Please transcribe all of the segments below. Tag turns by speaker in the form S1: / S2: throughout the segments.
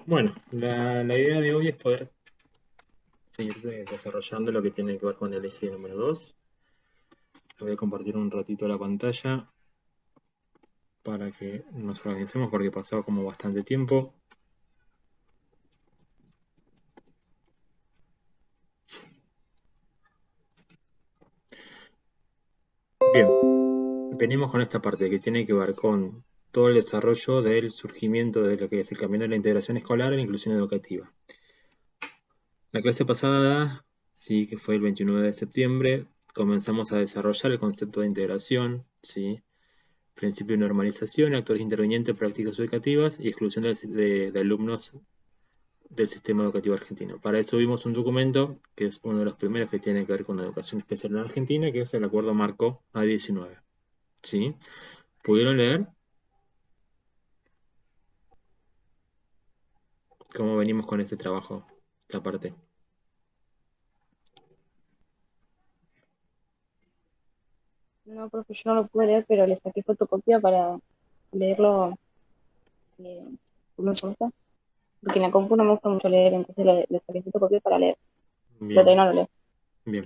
S1: Bueno, la idea de hoy es poder seguir desarrollando lo que tiene que ver con el eje número 2. Voy a compartir un ratito la pantalla para que nos organicemos porque pasó como bastante tiempo. Bien, venimos con esta parte que tiene que ver con todo el desarrollo del surgimiento de lo que es el camino de la integración escolar en la inclusión educativa. La clase pasada, sí, que fue el 29 de septiembre, comenzamos a desarrollar el concepto de integración, ¿sí? Principio de normalización, actores intervinientes, prácticas educativas y exclusión de alumnos del sistema educativo argentino. Para eso vimos un documento que es uno de los primeros que tiene que ver con la educación especial en Argentina, que es el Acuerdo Marco A19. ¿Sí? ¿Pudieron leer cómo venimos con ese trabajo? Esta parte.
S2: No, profe, yo no lo pude leer, pero le saqué fotocopia para leerlo eh, por mi cuenta, porque en la compu no me gusta mucho leer, entonces le saqué fotocopia para leer, pero
S1: Bien,
S2: todavía no lo leo.
S1: bien.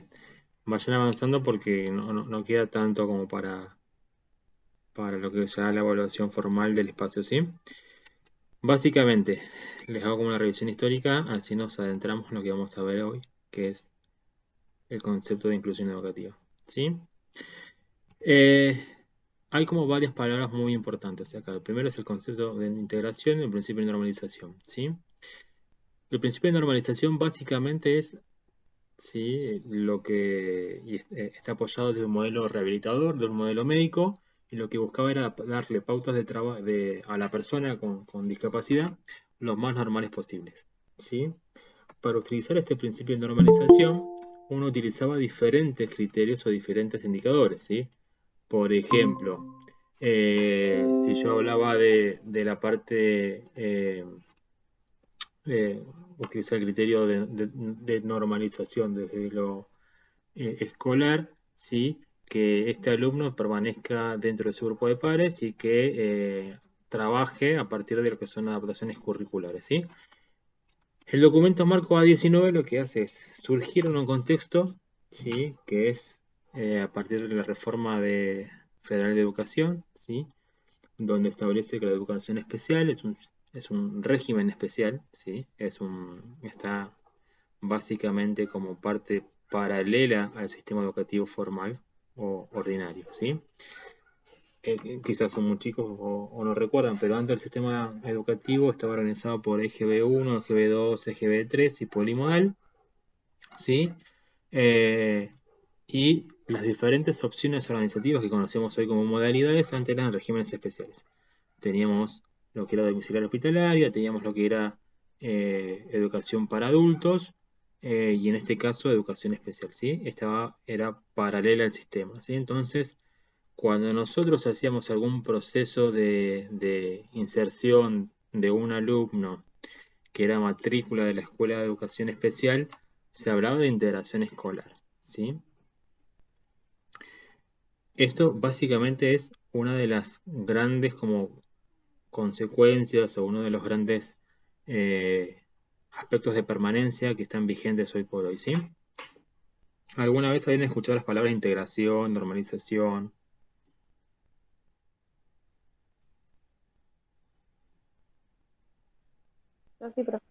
S1: Vayan avanzando porque no queda tanto como para lo que será la evaluación formal del espacio, ¿sí? Básicamente, les hago como una revisión histórica, así nos adentramos en lo que vamos a ver hoy, que es el concepto de inclusión educativa. ¿Sí? Eh, hay como varias palabras muy importantes acá. El primero es el concepto de integración y el principio de normalización. ¿Sí? El principio de normalización básicamente es, ¿sí?, lo que está apoyado desde un modelo rehabilitador, de un modelo médico, y lo que buscaba era darle pautas de trabajo a la persona con discapacidad lo más normales posibles. ¿Sí? Para utilizar este principio de normalización, uno utilizaba diferentes criterios o diferentes indicadores, ¿sí? Por ejemplo, si yo hablaba de la parte, utilizar el criterio de normalización desde lo escolar, ¿sí? Que este alumno permanezca dentro de su grupo de pares y que trabaje a partir de lo que son adaptaciones curriculares, ¿sí? El documento marco A19 lo que hace es surgir en un contexto, ¿sí?, que es a partir de la reforma federal de educación, ¿sí?, donde establece que la educación especial es un régimen especial, ¿sí?, está básicamente como parte paralela al sistema educativo formal o ordinario, ¿sí? Quizás son muy chicos o no recuerdan, pero antes el sistema educativo estaba organizado por EGB1, EGB2, EGB3 y polimodal, ¿sí? Eh, y las diferentes opciones organizativas que conocemos hoy como modalidades antes eran regímenes especiales. Teníamos lo que era domiciliar hospitalaria, teníamos lo que era educación para adultos, y en este caso educación especial, ¿sí? Era paralela al sistema, ¿sí? Entonces, cuando nosotros hacíamos algún proceso de inserción de un alumno que era matrícula de la Escuela de Educación Especial, se hablaba de integración escolar, ¿sí? Esto básicamente es una de las grandes como consecuencias o uno de los grandes eh, aspectos de permanencia que están vigentes hoy por hoy, ¿sí? ¿Alguna vez habían escuchado las palabras integración, normalización?
S2: Pero sí, profe.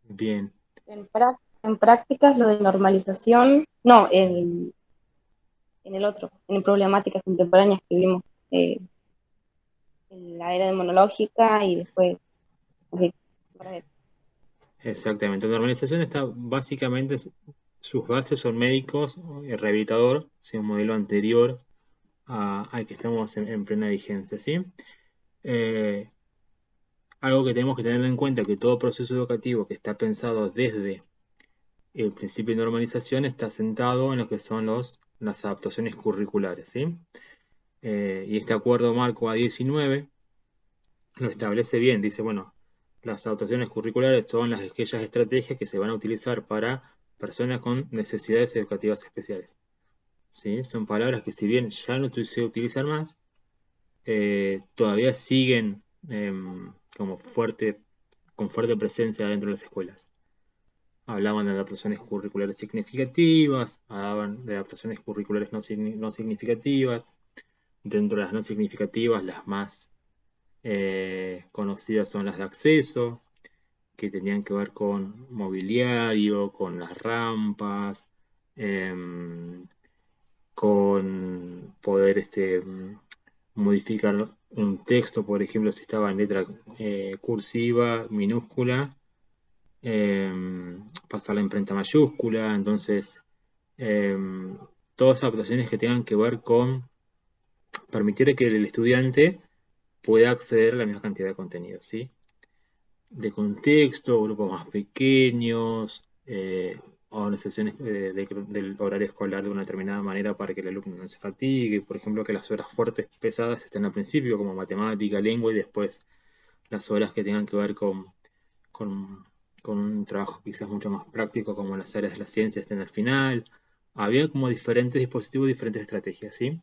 S1: Bien,
S2: En prácticas, lo de normalización, no, en el otro, en problemáticas contemporáneas que vimos eh, en la era demonológica y después, así, para ver.
S1: exactamente. La normalización está básicamente, sus bases son médicos, rehabilitador, ¿sí? Un modelo anterior al que estamos en plena vigencia, ¿sí? Eh, Algo que tenemos que tener en cuenta que todo proceso educativo que está pensado desde el principio de normalización está sentado en lo que son las adaptaciones curriculares, ¿sí? Y este acuerdo marco A19 lo establece bien, dice, bueno, las adaptaciones curriculares son aquellas estrategias que se van a utilizar para personas con necesidades educativas especiales, ¿sí? Son palabras que si bien ya no se utilizan más, todavía siguen como fuerte con fuerte presencia dentro de las escuelas. Hablaban de adaptaciones curriculares significativas, hablaban de adaptaciones curriculares no significativas. Dentro de las no significativas, las más conocidas son las de acceso, que tenían que ver con mobiliario, con las rampas, con poder modificar un texto, por ejemplo, si estaba en letra cursiva, minúscula, pasar la imprenta mayúscula. Entonces, todas adaptaciones que tengan que ver con permitir que el estudiante pueda acceder a la misma cantidad de contenido, ¿sí? De contexto, grupos más pequeños, organizaciones del horario escolar de una determinada manera para que el alumno no se fatigue. Por ejemplo, que las horas fuertes, pesadas estén al principio, como matemática, lengua, y después las horas que tengan que ver con, con un trabajo quizás mucho más práctico, como las áreas de la ciencia, estén al final. Había como diferentes dispositivos, diferentes estrategias, ¿sí?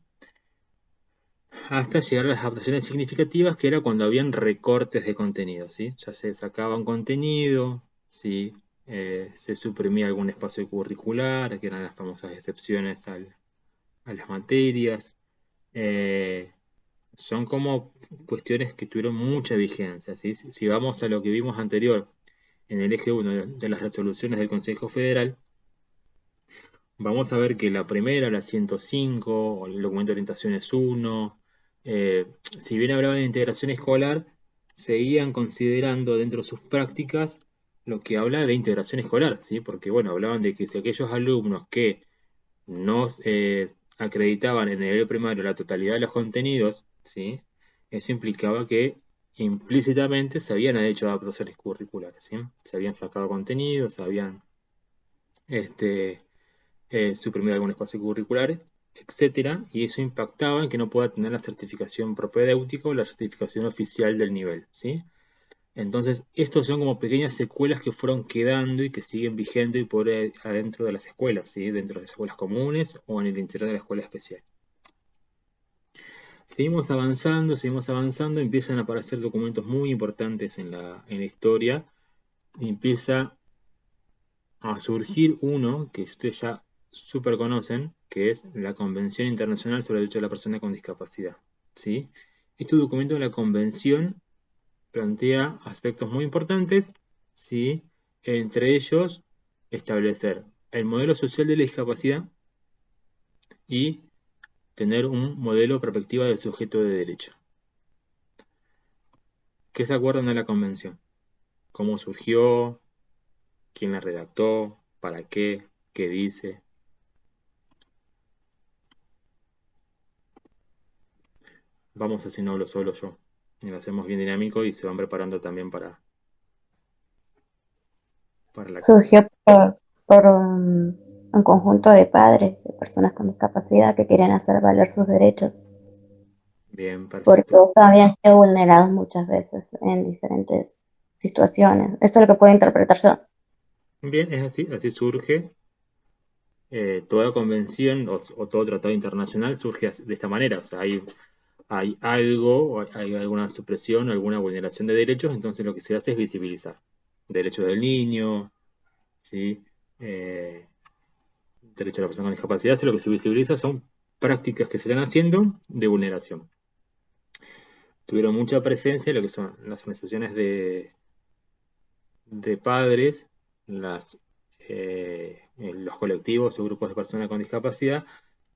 S1: Hasta llegar a las adaptaciones significativas, que era cuando habían recortes de contenido, ¿sí? Ya se sacaba un contenido, ¿sí? Se suprimía algún espacio curricular, que eran las famosas excepciones a las materias. Eh, Son como cuestiones que tuvieron mucha vigencia, ¿sí? Si vamos a lo que vimos anterior en el eje 1 de las resoluciones del Consejo Federal, vamos a ver que la primera, la 105, o el documento de orientaciones 1, si bien hablaban de integración escolar, seguían considerando dentro de sus prácticas lo que habla de integración escolar, ¿sí? Porque, bueno, hablaban de que si aquellos alumnos que no acreditaban en el nivel primario la totalidad de los contenidos, ¿sí? Eso implicaba que implícitamente se habían hecho adaptaciones curriculares, ¿sí? Se habían sacado contenidos, se habían este, suprimir algún espacio curricular, etcétera, y eso impactaba en que no pueda tener la certificación propedéutica o la certificación oficial del nivel, ¿sí? Entonces, estos son como pequeñas secuelas que fueron quedando y que siguen vigentes y por adentro de las escuelas, ¿sí? Dentro de las escuelas comunes o en el interior de la escuela especial. Seguimos avanzando, empiezan a aparecer documentos muy importantes en la historia, y empieza a surgir uno que ustedes ya súper conocen, que es la Convención Internacional sobre el Derecho de la Persona con Discapacidad, ¿sí? Este documento de la Convención plantea aspectos muy importantes, ¿sí? Entre ellos, establecer el modelo social de la discapacidad y tener un modelo o perspectiva de sujeto de derecho. ¿Qué se acuerdan de la Convención? ¿Cómo surgió? ¿Quién la redactó? ¿Para qué? ¿Qué dice? Vamos haciéndolo solo yo. Y lo hacemos bien dinámico y se van preparando también para la clase.
S2: Surgió por un conjunto de padres, de personas con discapacidad que querían hacer valer sus derechos,
S1: Bien,
S2: porque
S1: perfecto.
S2: estos habían sido vulnerados muchas veces en diferentes situaciones. Eso es lo que puedo interpretar yo.
S1: Bien, es así, así surge. Toda convención o todo tratado internacional surge de esta manera. O sea, hay algo, o hay alguna supresión o alguna vulneración de derechos, entonces lo que se hace es visibilizar. Derechos del niño, ¿sí? Eh, Derecho de la persona con discapacidad, lo que se visibiliza son prácticas que se están haciendo de vulneración. Tuvieron mucha presencia lo que son las organizaciones de padres, los colectivos o grupos de personas con discapacidad,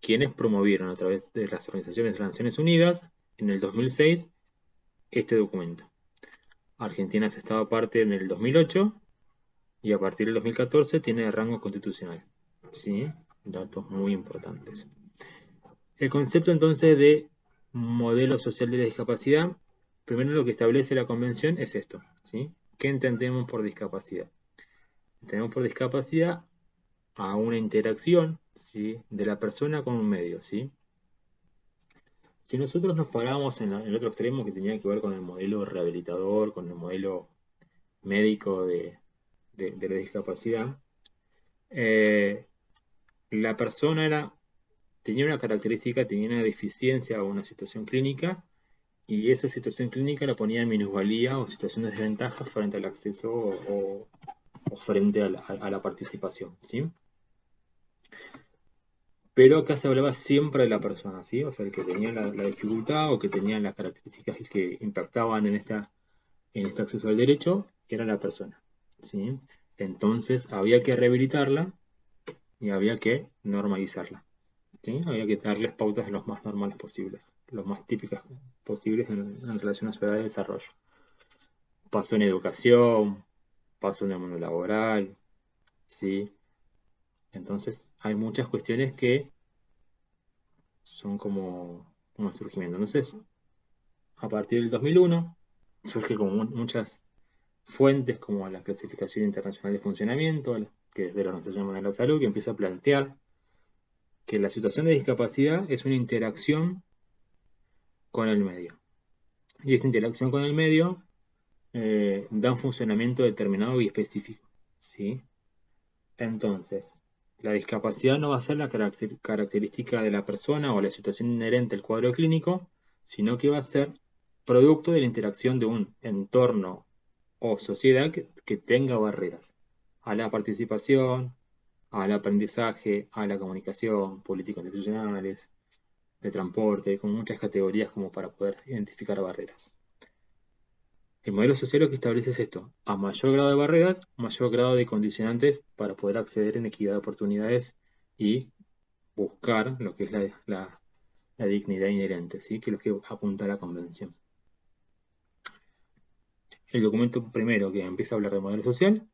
S1: quienes promovieron a través de las organizaciones de las Naciones Unidas en el 2006 este documento. Argentina se estaba parte en el 2008 y a partir del 2014 tiene rango constitucional. ¿Sí? Datos muy importantes. El concepto entonces de modelo social de la discapacidad, primero lo que establece la convención es esto, ¿sí? ¿Qué entendemos por discapacidad? Entendemos por discapacidad a una interacción, ¿sí? De la persona con un medio, ¿sí? Si nosotros nos paramos en el otro extremo que tenía que ver con el modelo rehabilitador, con el modelo médico de la discapacidad, eh, la persona tenía una característica, tenía una deficiencia o una situación clínica y esa situación clínica la ponía en minusvalía o situación de desventaja frente al acceso o frente a la participación, ¿sí? Pero acá se hablaba siempre de la persona, ¿sí? O sea, el que tenía la dificultad o que tenía las características que impactaban en este acceso al derecho era la persona, ¿sí? Entonces había que rehabilitarla y había que normalizarla, ¿sí? Había que darles pautas los más normales posibles, los más típicas posibles en relación a su edad de desarrollo. Paso en educación, paso en el mundo laboral, ¿sí? Entonces hay muchas cuestiones que son como surgimiento. Entonces, a partir del 2001, surge como muchas fuentes como la Clasificación Internacional de Funcionamiento, que es de la Organización Mundial de la Salud, que empieza a plantear que la situación de discapacidad es una interacción con el medio. Y esta interacción con el medio da un funcionamiento determinado y específico, ¿sí? Entonces, la discapacidad no va a ser la característica de la persona o la situación inherente al cuadro clínico, sino que va a ser producto de la interacción de un entorno o sociedad que tenga barreras a la participación, al aprendizaje, a la comunicación, políticas institucionales, de transporte, con muchas categorías como para poder identificar barreras. El modelo social lo que establece es esto: a mayor grado de barreras, mayor grado de condicionantes para poder acceder en equidad de oportunidades y buscar lo que es la dignidad inherente, ¿sí? Que es lo que apunta a la convención. El documento primero que empieza a hablar de modelo social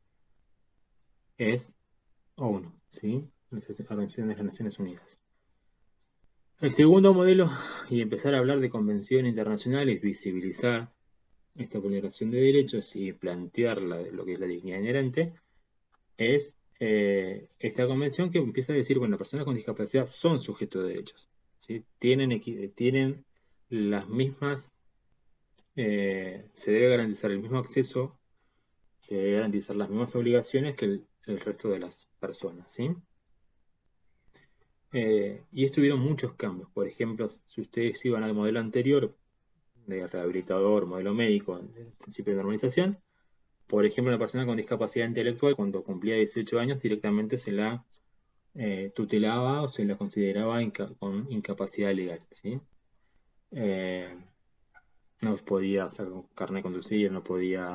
S1: es ONU, ¿sí? La Organización de las Naciones Unidas. El segundo modelo, y empezar a hablar de convención internacional, es visibilizar esta vulneración de derechos y plantear lo que es la dignidad inherente, es esta convención que empieza a decir, bueno, las personas con discapacidad son sujetos de derechos, ¿sí? Tienen las mismas, se debe garantizar el mismo acceso, se debe garantizar las mismas obligaciones que el resto de las personas, ¿sí? Y estuvieron muchos cambios. Por ejemplo, si ustedes iban al modelo anterior, de rehabilitador, modelo médico, de principio de normalización, por ejemplo, una persona con discapacidad intelectual, cuando cumplía 18 años, directamente se la tutelaba o se la consideraba con incapacidad legal, ¿sí? Eh, no podía hacer carnet de conducir, no podía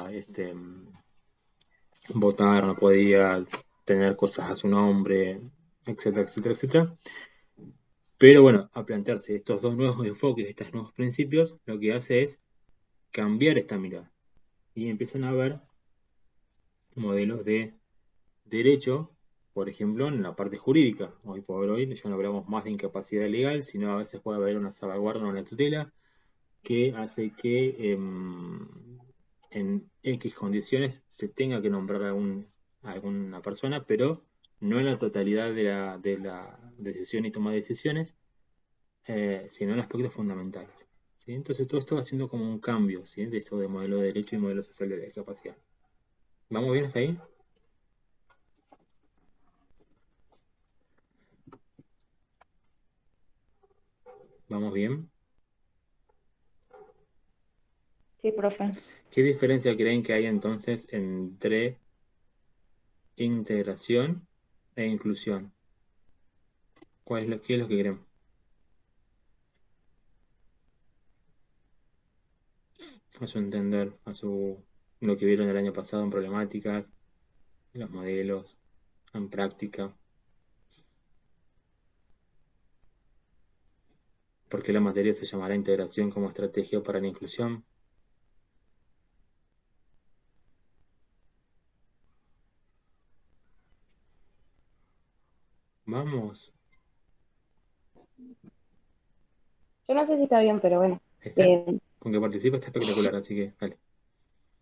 S1: votar, no podía tener cosas a su nombre, etcétera, etcétera, etcétera. Pero bueno, a plantearse estos dos nuevos enfoques, estos nuevos principios, lo que hace es cambiar esta mirada. Y empiezan a haber modelos de derecho, por ejemplo, en la parte jurídica. Hoy por hoy ya no hablamos más de incapacidad legal, sino a veces puede haber una salvaguarda o una tutela que hace que en X condiciones se tenga que nombrar a alguna persona, pero no en la totalidad de la decisión y toma de decisiones, sino en aspectos fundamentales, ¿sí? Entonces todo esto va haciendo como un cambio, ¿sí? De eso de modelo de derecho y modelo social de la discapacidad. ¿Vamos bien hasta ahí? ¿Vamos bien?
S2: Sí, profe.
S1: ¿Qué diferencia creen que hay entonces entre integración e inclusión? ¿Qué es lo que creen? A su entender, lo que vieron el año pasado en problemáticas, en los modelos, en práctica. ¿Por qué la materia se llamará integración como estrategia para la inclusión? Vamos,
S2: Yo no sé si está bien, pero bueno.
S1: está,
S2: Eh,
S1: con que participa está espectacular, así que dale.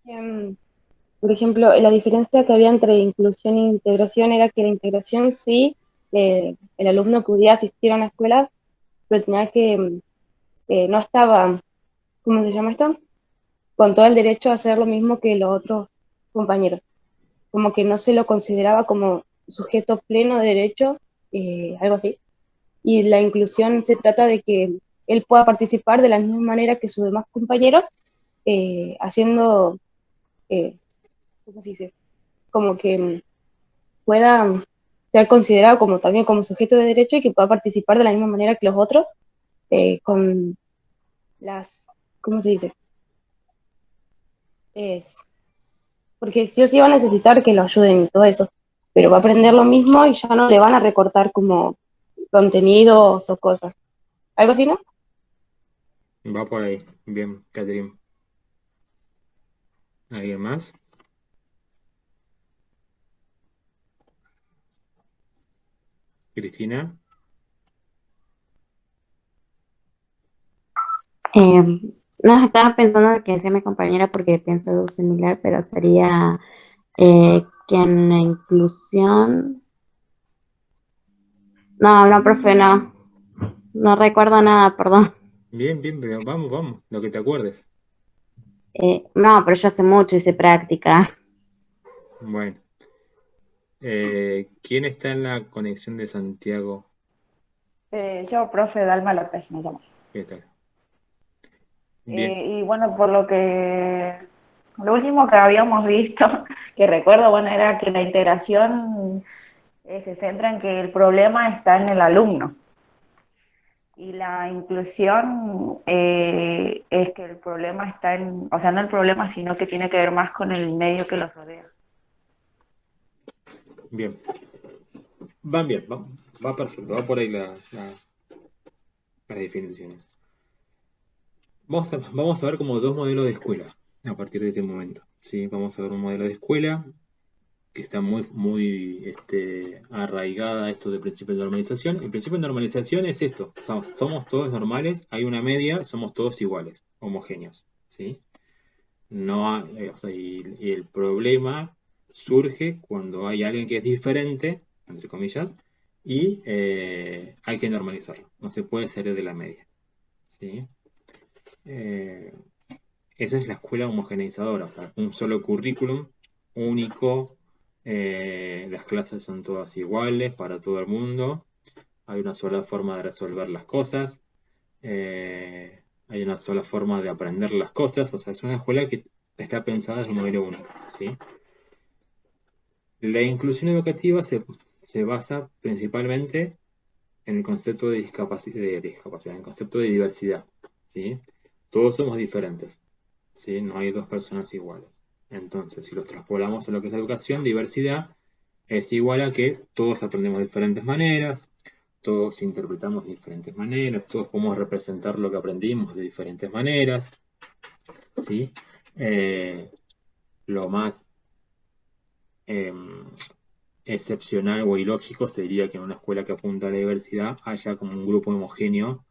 S2: em, por ejemplo, la diferencia que había entre inclusión e integración era que la integración sí, el alumno podía asistir a una escuela, pero tenía que, no estaba, ¿cómo se llama esto? Con todo el derecho a hacer lo mismo que los otros compañeros. Como que no se lo consideraba como sujeto pleno de derecho, algo así. Y la inclusión se trata de que él pueda participar de la misma manera que sus demás compañeros, haciendo, eh, ¿cómo se dice? Como que pueda ser considerado como también como sujeto de derecho y que pueda participar de la misma manera que los otros, con las, ¿cómo se dice? Es, porque sí o sí va a necesitar que lo ayuden y todo eso, pero va a aprender lo mismo y ya no le van a recortar como contenidos o cosas. ¿Algo así, no?
S1: Va por ahí. Bien, Catherine. ¿Alguien más? Cristina.
S3: Eh, no, estaba pensando que decía mi compañera porque pienso algo similar, pero sería que en la inclusión... No, no, profe, no. No recuerdo nada, perdón.
S1: Bien, bien, pero vamos, vamos, lo que te acuerdes.
S3: No, pero yo hace mucho hice práctica.
S1: Bueno, ¿quién está en la conexión de Santiago?
S4: Yo, profe Dalma López, me llamo.
S1: ¿Qué tal? Bien,
S4: Y bueno, lo último que habíamos visto, que recuerdo, bueno, era que la integración se centra en que el problema está en el alumno. Y la inclusión es que el problema está en, o sea, no el problema, sino que tiene que ver más con el medio que los rodea.
S1: bien. Van bien, va perfecto, va por ahí las definiciones. Vamos a ver como dos modelos de escuela a partir de ese momento. ¿Sí? Vamos a ver un modelo de escuela que está muy arraigada a esto del principio de normalización. El principio de normalización es esto: somos todos normales, hay una media, somos todos iguales, homogéneos. ¿Sí? No o sea, y el problema surge cuando hay alguien que es diferente, entre comillas, y hay que normalizarlo. No se puede salir de la media. ¿Sí? Eh, Esa es la escuela homogeneizadora, o sea, un solo currículum, único, las clases son todas iguales para todo el mundo, hay una sola forma de resolver las cosas, hay una sola forma de aprender las cosas, o sea, es una escuela que está pensada en un modelo único, ¿sí? La inclusión educativa se basa principalmente en el concepto de discapacidad, en el concepto de diversidad, ¿sí? Todos somos diferentes, ¿sí? No hay dos personas iguales. Entonces, si los traspolamos a lo que es la educación, diversidad es igual a que todos aprendemos de diferentes maneras, todos interpretamos de diferentes maneras, todos podemos representar lo que aprendimos de diferentes maneras, ¿sí? Eh, lo más eh, excepcional o ilógico sería que en una escuela que apunta a la diversidad haya como un grupo homogéneo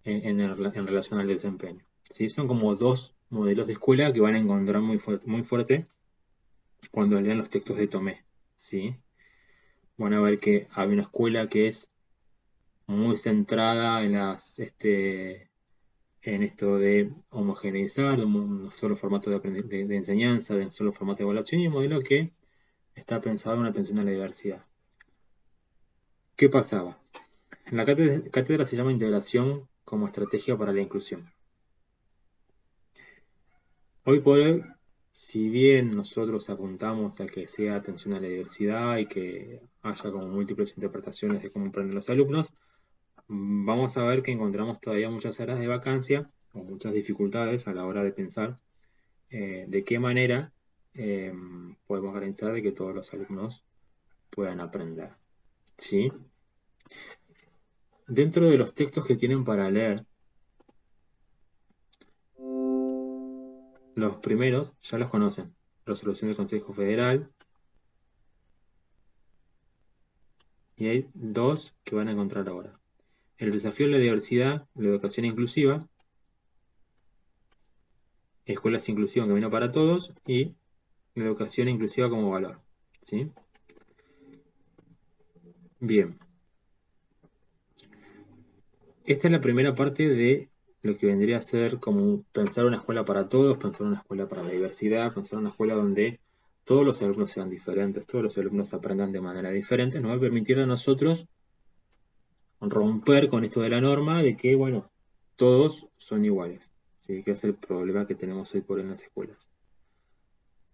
S1: en relación al desempeño. ¿Sí? Son como dos modelos de escuela que van a encontrar muy fuerte cuando lean los textos de Tomé. ¿Sí? Van a ver que hay una escuela que es muy centrada en esto de homogeneizar, de un solo formato de enseñanza, de un solo formato de evaluación, y un modelo que está pensado en atención a la diversidad. ¿Qué pasaba? La cátedra se llama Integración como estrategia para la inclusión. Hoy por hoy, si bien nosotros apuntamos a que sea atención a la diversidad y que haya como múltiples interpretaciones de cómo aprenden los alumnos, vamos a ver que encontramos todavía muchas áreas de vacancia o muchas dificultades a la hora de pensar de qué manera eh, podemos garantizar de que todos los alumnos puedan aprender. ¿Sí? Dentro de los textos que tienen para leer, los primeros ya los conocen. Resolución del Consejo Federal, y hay dos que van a encontrar ahora. El desafío de la diversidad, la educación inclusiva, escuelas inclusivas, camino para todos, y la educación inclusiva como valor. ¿Sí? Bien, esta es la primera parte de lo que vendría a ser como pensar una escuela para todos, pensar una escuela para la diversidad, pensar una escuela donde todos los alumnos sean diferentes, todos los alumnos aprendan de manera diferente, nos va a permitir a nosotros romper con esto de la norma de que, bueno, todos son iguales, ¿sí? Que es el problema que tenemos hoy por hoy en las escuelas.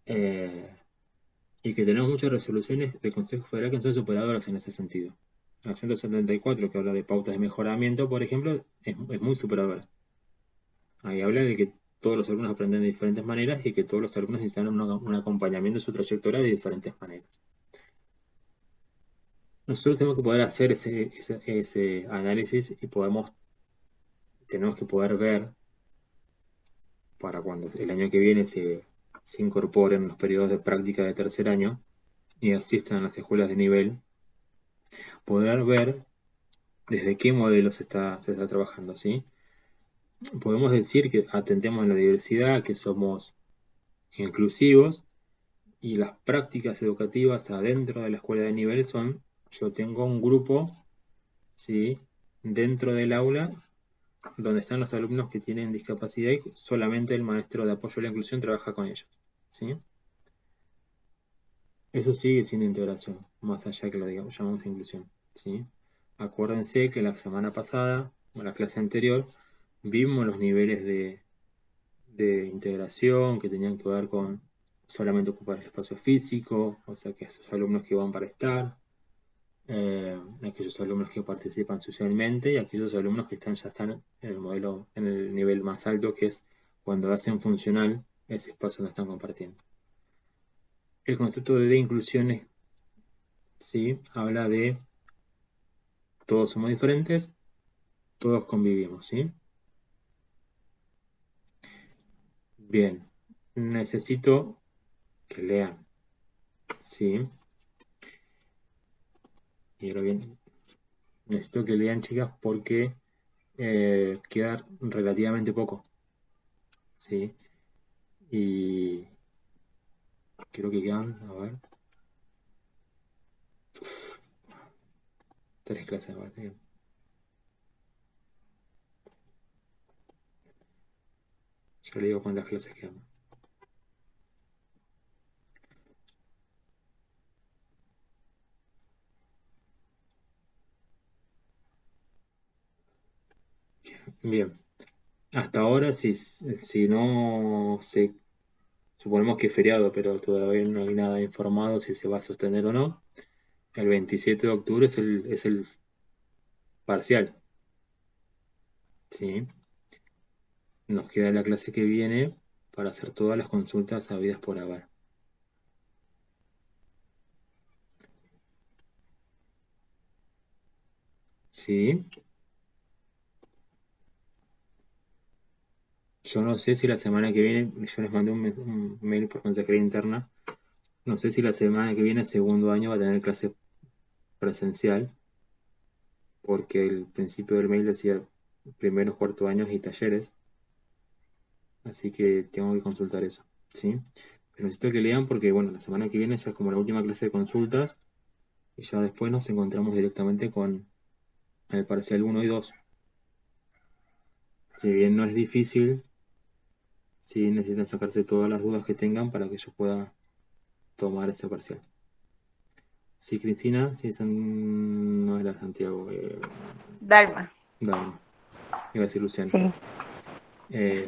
S1: Y que tenemos muchas resoluciones del Consejo Federal que son superadoras en ese sentido. La 174, que habla de pautas de mejoramiento, por ejemplo, es muy superadora. Ahí habla de que todos los alumnos aprenden de diferentes maneras y que todos los alumnos necesitan un acompañamiento de su trayectoria de diferentes maneras. Nosotros tenemos que poder hacer ese análisis y tenemos que poder ver para cuando el año que viene se incorporen los periodos de práctica de tercer año y asistan a las escuelas de nivel, poder ver desde qué modelo se está trabajando, ¿sí? Podemos decir que atentemos a la diversidad, que somos inclusivos, y las prácticas educativas adentro de la escuela de nivel son, yo tengo un grupo, ¿sí? Dentro del aula donde están los alumnos que tienen discapacidad y solamente el maestro de apoyo a la inclusión trabaja con ellos, ¿sí? Eso sigue siendo integración, más allá que lo llamamos inclusión, ¿sí? Acuérdense que la semana pasada, o la clase anterior, vimos los niveles de integración que tenían que ver con solamente ocupar el espacio físico, o sea que esos alumnos que van para estar, aquellos alumnos que participan socialmente y aquellos alumnos que ya están en el modelo, en el nivel más alto, que es cuando hacen funcional ese espacio donde están compartiendo. El concepto de inclusión ¿sí? Habla de todos somos diferentes, todos convivimos, ¿sí? Bien, necesito que lean, ¿sí? Y ahora bien, necesito que lean, chicas, porque queda relativamente poco, ¿sí? Y creo que quedan, a ver, 3 clases, me parece. Ya le digo cuántas clases quedan. Bien, hasta ahora, si no se, suponemos que es feriado, pero todavía no hay nada informado si se va a sostener o no. El 27 de octubre es el parcial, ¿sí? Nos queda la clase que viene para hacer todas las consultas habidas por haber. ¿Sí? Yo no sé si la semana que viene, yo les mandé un mail por mensajería interna, no sé si la semana que viene, segundo año, va a tener clase presencial, porque el principio del mail decía primeros, cuartos años y talleres, así que tengo que consultar eso, ¿sí? Pero necesito que lean porque, bueno, la semana que viene ya es como la última clase de consultas y ya después nos encontramos directamente con el parcial 1 y 2. Si bien no es difícil, sí necesitan sacarse todas las dudas que tengan para que yo pueda tomar ese parcial. Sí, Cristina, sí, no era Santiago,
S4: Dalma,
S1: Dalma, iba a decir Luciano.
S4: sí.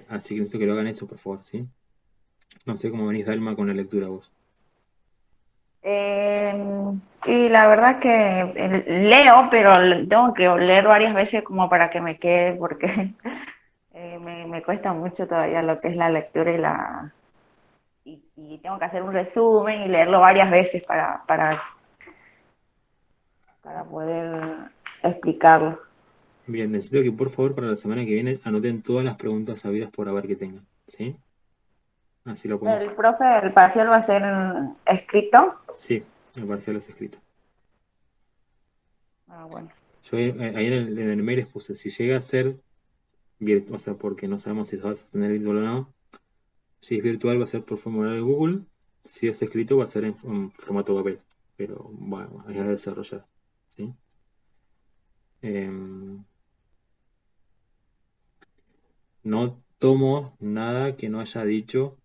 S1: Así que necesito que lo hagan eso, por favor, ¿sí? No sé cómo venís, Dalma, con la lectura vos.
S4: Y la verdad que leo, pero tengo que leer varias veces como para que me quede, porque me cuesta mucho todavía lo que es la lectura y tengo que hacer un resumen y leerlo varias veces para poder explicarlo.
S1: Bien, necesito que por favor para la semana que viene anoten todas las preguntas sabidas por haber que tengan, ¿sí? Así lo podemos.
S4: El profe, el parcial va a ser escrito.
S1: Sí, el parcial es escrito.
S4: Bueno.
S1: Yo ahí en el mail les puse, si llega a ser virtual, o sea, porque no sabemos si se va a tener virtual o no. Si es virtual va a ser por formulario de Google, si es escrito va a ser en formato papel, pero bueno, es a desarrollar, ¿sí? No tomo nada que no haya dicho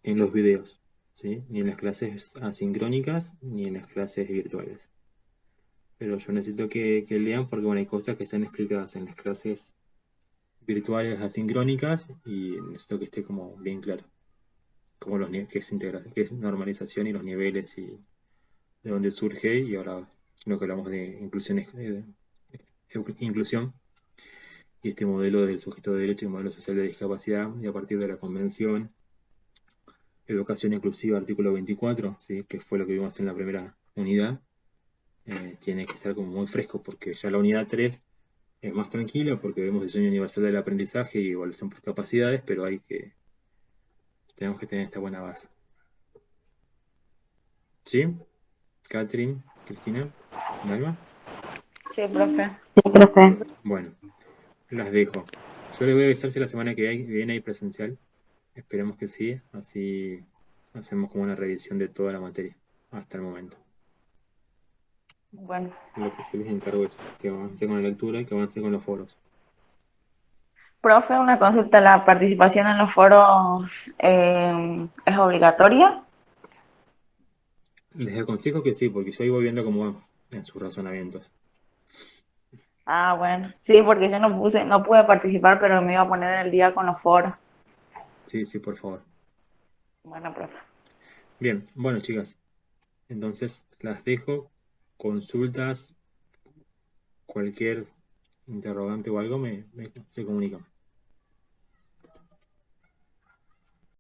S1: en los videos, ¿sí? Ni en las clases asincrónicas ni en las clases virtuales. Pero yo necesito que lean porque bueno, hay cosas que están explicadas en las clases virtuales asincrónicas y necesito que esté como bien claro, como qué es qué es normalización y los niveles y de dónde surge y ahora lo que hablamos de inclusión, inclusión y este modelo del sujeto de derecho y modelo social de discapacidad y a partir de la convención educación inclusiva artículo 24, ¿sí? Que fue lo que vimos en la primera unidad, tiene que estar como muy fresco porque ya la unidad 3 es más tranquila porque vemos diseño universal del aprendizaje y evaluación por capacidades, pero tenemos que tener esta buena base. ¿Sí? Catherine, Cristina, Dalma.
S4: Sí, profe.
S3: Sí, profe.
S1: Bueno, las dejo. Yo les voy a avisar si la semana que viene hay presencial. Esperemos que sí, así hacemos como una revisión de toda la materia hasta el momento.
S4: Bueno,
S1: Lo que sí les encargo es que avance con la lectura y que avance con los foros.
S4: profe, una consulta, ¿la participación en los foros es obligatoria?
S1: Les aconsejo que sí, porque yo ahí voy viendo cómo van en sus razonamientos.
S4: Ah, bueno, sí, porque yo no pude participar, pero me iba a poner el día con los foros.
S1: Sí, sí, por favor.
S4: Bueno, profe.
S1: Bien, bueno, chicas, entonces las dejo. Consultas, cualquier interrogante o algo se comunican.